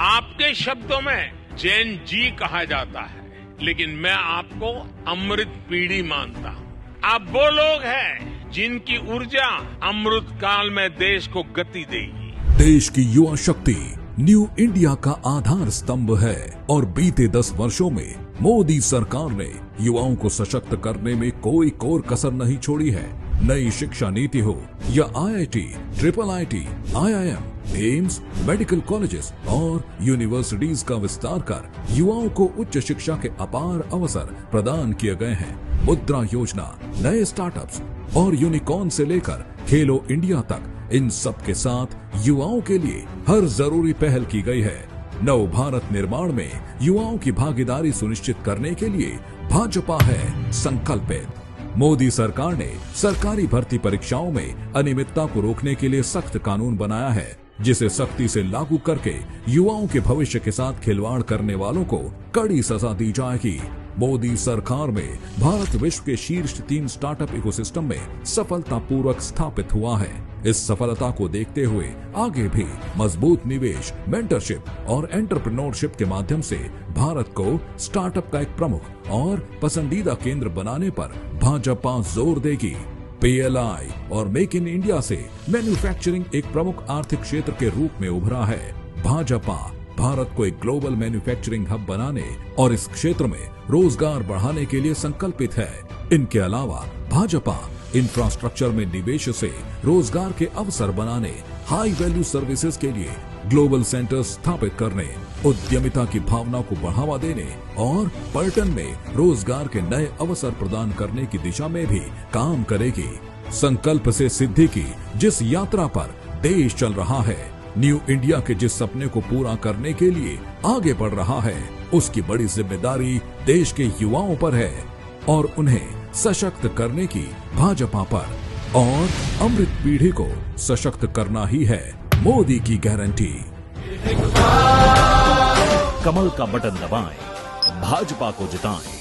आपके शब्दों में जेन जी कहा जाता है, लेकिन मैं आपको अमृत पीढ़ी मानता हूं। आप वो लोग हैं जिनकी ऊर्जा अमृत काल में देश को गति देगी। देश की युवा शक्ति न्यू इंडिया का आधार स्तंभ है और बीते 10 वर्षों में मोदी सरकार ने युवाओं को सशक्त करने में कोई कोर कसर नहीं छोड़ी है। नई शिक्षा नीति हो या IIT, IIIT, IIM, AIIMS, medical colleges और यूनिवर्सिटीज का विस्तार कर युवाओं को उच्च शिक्षा के अपार अवसर प्रदान किए गए हैं। मुद्रा योजना, नए स्टार्टअप्स और यूनिकॉर्न से लेकर खेलो इंडिया तक, इन सब के साथ युवाओं के लिए हर जरूरी पहल की गई है। नव भारत निर्माण में युवाओं की भागीदारी सुनिश्चित करने के लिए भाजपा है संकल्पित। मोदी सरकार ने सरकारी भर्ती परीक्षाओं में अनियमितता को रोकने के लिए सख्त कानून बनाया है, जिसे सख्ती से लागू करके युवाओं के भविष्य के साथ खिलवाड़ करने वालों को कड़ी सजा दी जाएगी। मोदी सरकार में भारत विश्व के शीर्ष 3 स्टार्टअप इकोसिस्टम में सफलतापूर्वक स्थापित हुआ है। इस सफलता को देखते हुए आगे भी मजबूत निवेश, मेंटरशिप और एंटरप्रेन्योरशिप के माध्यम से भारत को स्टार्टअप का एक प्रमुख और पसंदीदा केंद्र बनाने पर भाजपा जोर देगी। PLI और मेक इन इंडिया से मैन्युफैक्चरिंग एक प्रमुख आर्थिक क्षेत्र के रूप में उभरा है। भाजपा भारत को एक ग्लोबल मैन्युफैक्चरिंग हब बनाने और इस क्षेत्र में रोजगार बढ़ाने के लिए संकल्पित है। इनके अलावा भाजपा इंफ्रास्ट्रक्चर में निवेश से रोजगार के अवसर बनाने, हाई वैल्यू सर्विसेज के लिए ग्लोबल सेंटर स्थापित करने, उद्यमिता की भावना को बढ़ावा देने और पर्यटन में रोजगार के नए अवसर प्रदान करने की दिशा में भी काम करेगी। संकल्प से सिद्धि की जिस यात्रा पर देश चल रहा है, न्यू इंडिया के जिस सपने को पूरा करने के लिए आगे बढ़ रहा है, उसकी बड़ी जिम्मेदारी देश के युवाओं पर है और उन्हें सशक्त करने की भाजपा पर, और अमृत पीढ़ी को सशक्त करना ही है मोदी की गारंटी। कमल का बटन दबाएं, भाजपा को जिताएं।